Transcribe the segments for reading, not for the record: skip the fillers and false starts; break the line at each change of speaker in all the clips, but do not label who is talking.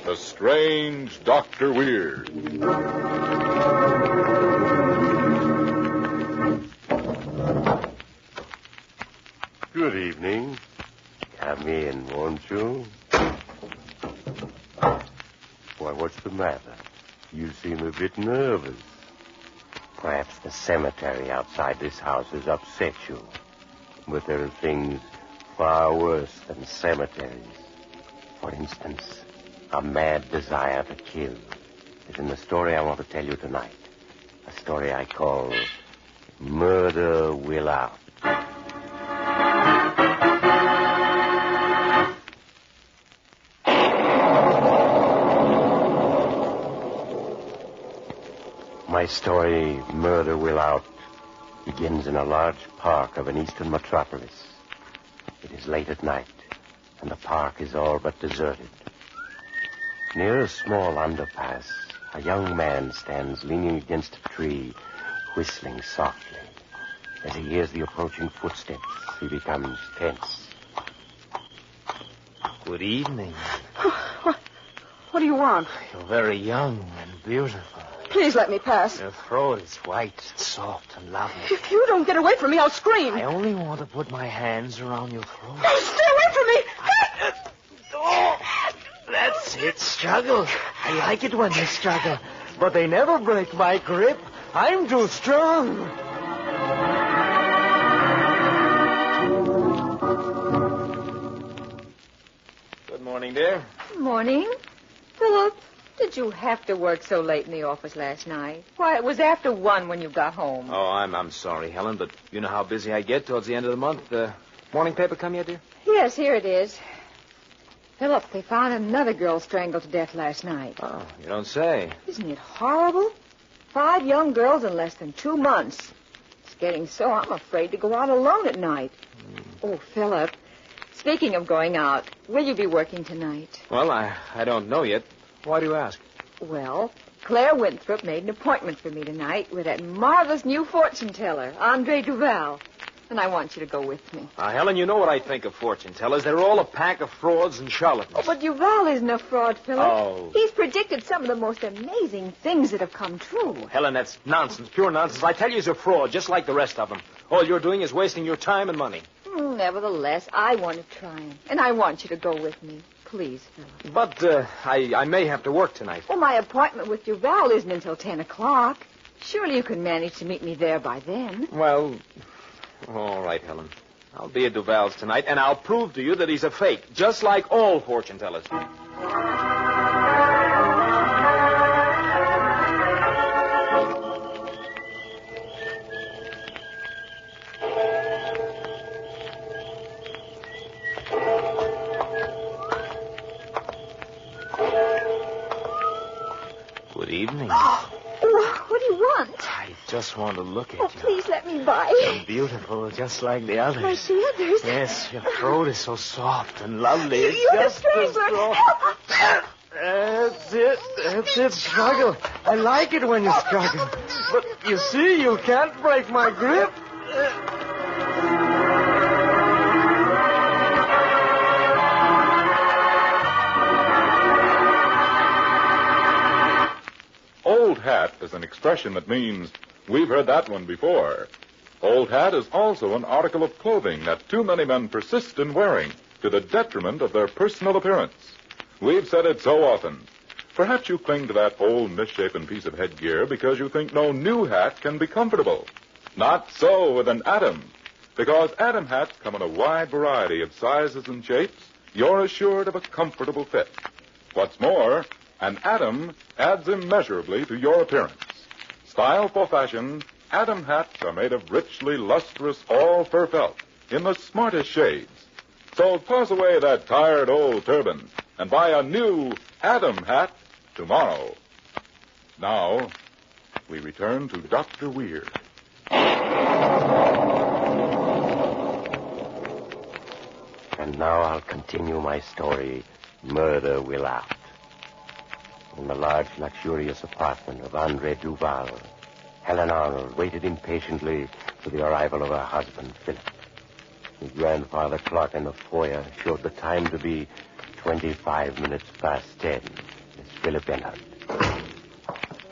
The Strange Dr. Weird.
Good evening. Come in, won't you? Why, what's the matter? You seem a bit nervous. Perhaps the cemetery outside this house has upset you. But there are things far worse than cemeteries. For instance, a mad desire to kill is in the story I want to tell you tonight. A story I call Murder Will Out. My story, Murder Will Out, begins in a large park of an eastern metropolis. It is late at night, and the park is all but deserted. Near a small underpass, a young man stands leaning against a tree, whistling softly. As he hears the approaching footsteps, he becomes tense.
Good evening.
What do you want?
You're very young and beautiful.
Please let me pass.
Your throat is white and soft and lovely.
If you don't get away from me, I'll scream.
I only want to put my hands around your throat.
Oh, stay away from me!
Oh, that's it. Struggle. I like it when they struggle. But they never break my grip. I'm too strong. Good morning, dear.
Morning. Philip, did you have to work so late in the office last night? Why, it was after 1 when you got home.
Oh, I'm sorry, Helen, but you know how busy I get towards the end of the month. Morning paper come yet, dear?
Yes, here it is. Philip, they found another girl strangled to death last night.
Oh, you don't say.
Isn't it horrible? 5 young girls in less than 2 months. It's getting so I'm afraid to go out alone at night. Oh, Philip, speaking of going out, will you be working tonight?
Well, I don't know yet. Why do you ask?
Well, Claire Winthrop made an appointment for me tonight with that marvelous new fortune teller, Andre Duval. And I want you to go with me.
Helen, you know what I think of fortune tellers. They're all a pack of frauds and charlatans.
Oh, but Duval isn't a fraud, Philip.
Oh.
He's predicted some of the most amazing things that have come true.
Helen, that's nonsense, pure nonsense. I tell you he's a fraud, just like the rest of them. All you're doing is wasting your time and money.
Nevertheless, I want to try him. And I want you to go with me. Please, Philip.
But I may have to work tonight.
Well, my appointment with Duval isn't until 10 o'clock. Surely you can manage to meet me there by then.
Well, all right, Helen. I'll be at Duval's tonight, and I'll prove to you that he's a fake, just like all fortune tellers. Good evening.
Oh, what do you want?
I just want to look at
Oh,
you.
please let me by.
You're beautiful, just like the others.
Like the others?
Yes, your throat is so soft and lovely. It's
You're the
just
strangler.
Help! That's it. That's it. Struggle. I like it when you struggle. But you see, you can't break my grip.
Old hat is an expression that means we've heard that one before. Old hat is also an article of clothing that too many men persist in wearing to the detriment of their personal appearance. We've said it so often. Perhaps you cling to that old misshapen piece of headgear because you think no new hat can be comfortable. Not so with an Atom. Because Atom hats come in a wide variety of sizes and shapes, you're assured of a comfortable fit. What's more, an Atom adds immeasurably to your appearance. Style for fashion, Atom hats are made of richly lustrous all-fur felt in the smartest shades. So toss away that tired old turban and buy a new Atom hat tomorrow. Now, we return to Dr. Weird.
And now I'll continue my story, Murder Will Out. In the large, luxurious apartment of Andre Duval, Helen Arnold waited impatiently for the arrival of her husband, Philip. The grandfather clock in the foyer showed the time to be 25 minutes past 10. Philip Bennett.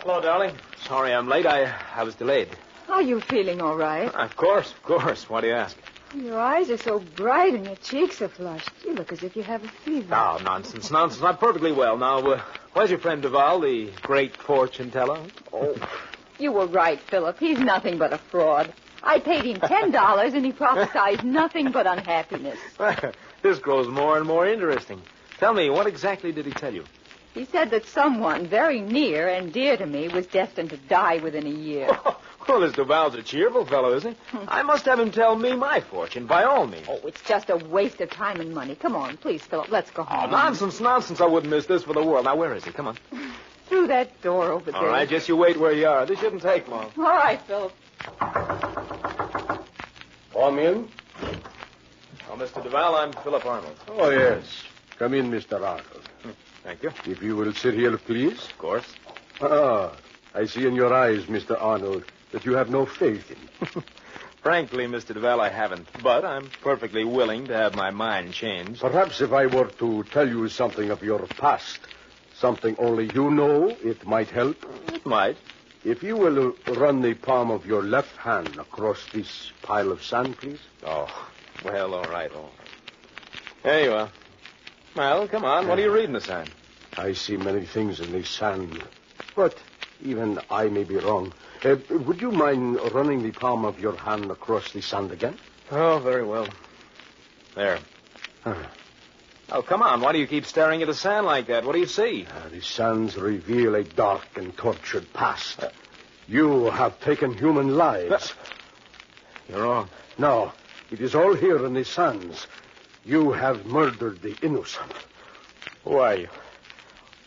Hello, darling. Sorry I'm late. I was delayed.
Are you feeling all right?
Of course, of course. Why do you ask?
Your eyes are so bright and your cheeks are flushed. You look as if you have a fever.
Oh, nonsense, nonsense. I'm perfectly well. Now, where's your friend Duval, the great fortune teller?
Oh, you were right, Philip. He's nothing but a fraud. I paid him $10 and he prophesied nothing but unhappiness.
This grows more and more interesting. Tell me, what exactly did he tell you?
He said that someone very near and dear to me was destined to die within a year.
Well, this Duval's a cheerful fellow, isn't he? I must have him tell me my fortune, by all means.
Oh, it's just a waste of time and money. Come on, please, Philip, let's go home.
Oh, nonsense, nonsense. I wouldn't miss this for the world. Now, where is he? Come on.
Through that door over there.
All right, just you wait where you are. This shouldn't take long.
All right, Philip.
Come in.
Oh, Mr. Duval, I'm Philip Arnold.
Oh, yes. Come in, Mr. Arnold.
Thank you.
If you will sit here, please.
Of course.
Ah, I see in your eyes, Mr. Arnold, that you have no faith in.
Frankly, Mr. Duval, I haven't. But I'm perfectly willing to have my mind changed.
Perhaps if I were to tell you something of your past, something only you know, it might help.
It might.
If you will run the palm of your left hand across this pile of sand, please.
Oh, well, all right, all right. There you are. Well, come on. What are you reading the sign?
I see many things in this sand, but even I may be wrong. Would you mind running the palm of your hand across the sand again?
Oh, very well. There. Oh, come on. Why do you keep staring at the sand like that? What do you see?
The sands reveal a dark and tortured past. You have taken human lives.
You're wrong.
No, it is all here in the sands. You have murdered the innocent.
Who are you?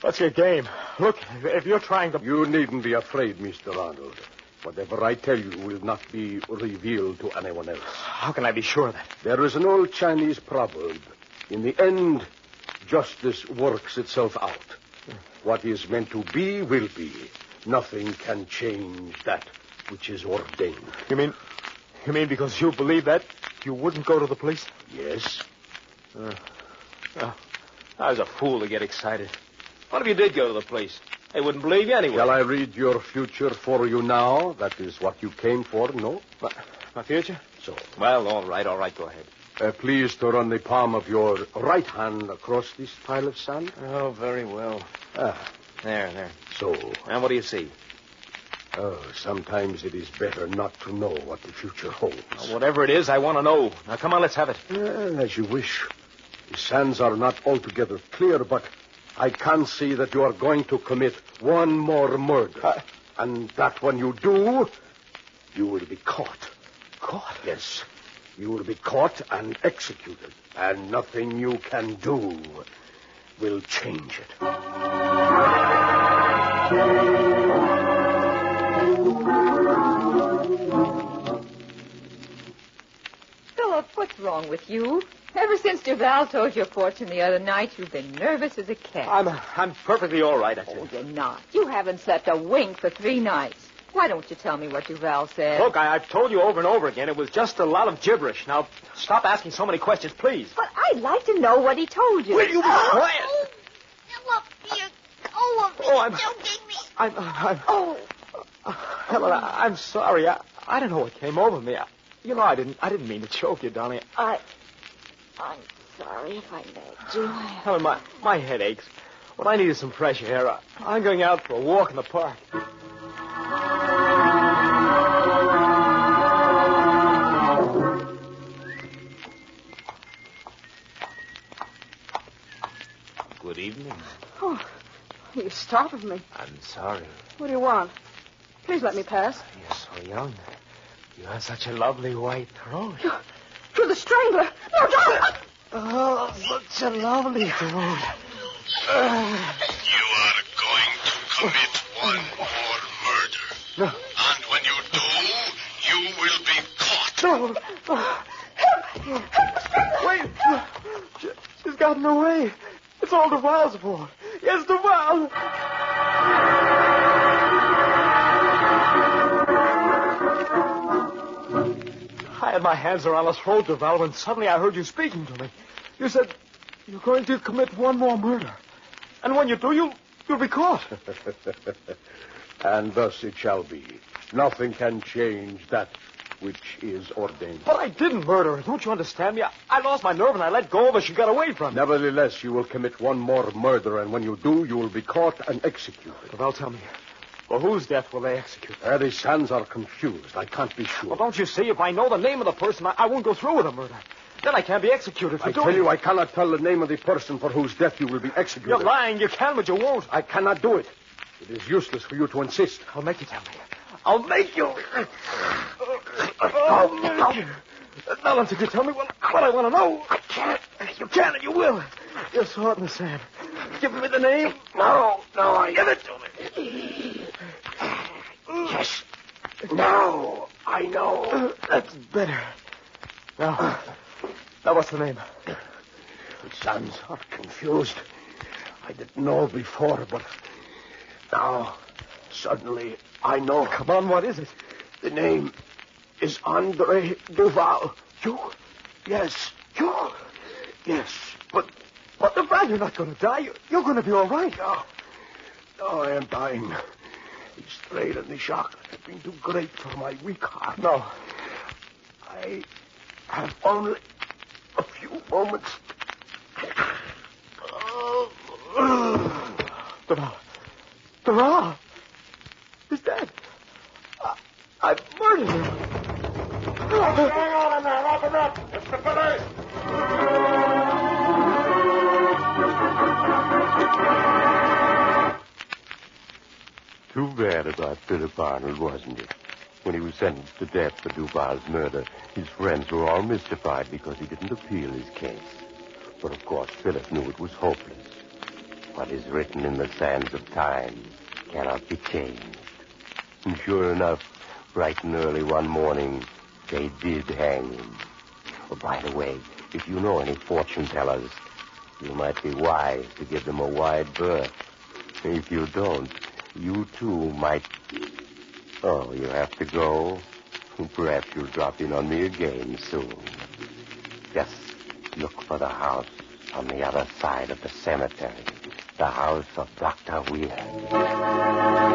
What's your game? Look, if you're trying to...
You needn't be afraid, Mr. Arnold. Whatever I tell you will not be revealed to anyone else.
How can I be sure of that?
There is an old Chinese proverb. In the end, justice works itself out. What is meant to be will be. Nothing can change that which is ordained.
You mean because you believe that, you wouldn't go to the police?
Yes.
I was a fool to get excited. What if you did go to the police? They wouldn't believe you anyway.
Shall I read your future for you now? That is what you came for, no?
My future?
So.
Well, all right, go ahead.
Please to run the palm of your right hand across this pile of sand.
Oh, very well. There.
So.
And what do you see?
Oh, sometimes it is better not to know what the future holds.
Well, whatever it is, I want to know. Now, come on, let's have it.
As you wish. The sands are not altogether clear, but I can see that you are going to commit one more murder. And that when you do, you will be caught.
Caught?
Yes. You will be caught and executed. And nothing you can do will change it.
Philip, what's wrong with you? Ever since Duval told your fortune the other night, you've been nervous as a cat.
I'm perfectly all right, I tell you.
Oh, you're not. You haven't slept a wink for 3 nights. Why don't you tell me what Duval said?
Look, I've told you over and over again. It was just a lot of gibberish. Now, stop asking so many questions, please.
But I'd like to know what he told you.
Will you be quiet?
Philip, you're going. Joking me.
Oh.
Helen, I'm sorry. I don't know what came over me. I didn't mean to choke you, darling.
I'm sorry if I nagged you.
Helen, my head aches. What I need is some fresh air. I'm going out for a walk in the park. Good evening.
Oh, you startled me.
I'm sorry.
What do you want? Please let me pass.
You're so young. You have such a lovely white throat.
You're the strangler. No, don't.
Oh, such a lovely throat.
You are going to commit one more murder.
No.
And when you do, you will be caught.
No. Wait. She's gotten away. It's all Duval's fault. Yes, Duval. I had my hands around his throat, Duval, when suddenly I heard you speaking to me. You said you're going to commit one more murder. And when you do,
You'll be caught.
And thus it shall be. Nothing can change that which is ordained.
But I didn't murder her. Don't you understand me? I lost my nerve and I let go of her. She got away from me.
Nevertheless, you will commit one more murder, and when you do, you will be caught and executed.
Well, tell me. For whose death will they execute?
The Sands are confused. I can't be sure.
Well, don't you see? If I know the name of the person, I won't go through with the murder. Then I can't be executed for
I
doing
tell you,
it.
I cannot tell the name of the person for whose death you will be executed.
You're lying. You can, but you won't.
I cannot do it. It is useless for you to insist.
I'll make you tell me. I'll make you. I'll make you. Not until you tell me what I want to know. I can't. You can and you will. You saw it in the sand. Give me the name.
No, I...
Give it to me.
Yes. Now, I know.
That's better. Now what's the name?
The Sands are confused. I didn't know before, but now, suddenly, I know.
Come on, what is it?
The name is Andre Duval. You? Yes, you. Yes, but
You're not going to die. You're going to be all right.
no, I am dying. The strain and the shock have been too great for my weak heart.
No.
I have only a few moments.
Duval. He's dead. I've murdered him.
What's going on in there? Open up! It's the police!
Too bad about Philip Arnold, wasn't it? When he was sentenced to death for Duval's murder, his friends were all mystified because he didn't appeal his case. But of course, Philip knew it was hopeless. What is written in the sands of time cannot be changed. And sure enough, bright and early one morning, they did hang him. Oh, by the way, if you know any fortune tellers, you might be wise to give them a wide berth. If you don't, you too might... Oh, you have to go? Perhaps you'll drop in on me again soon. Just look for the house on the other side of the cemetery. The house of Dr. Weir.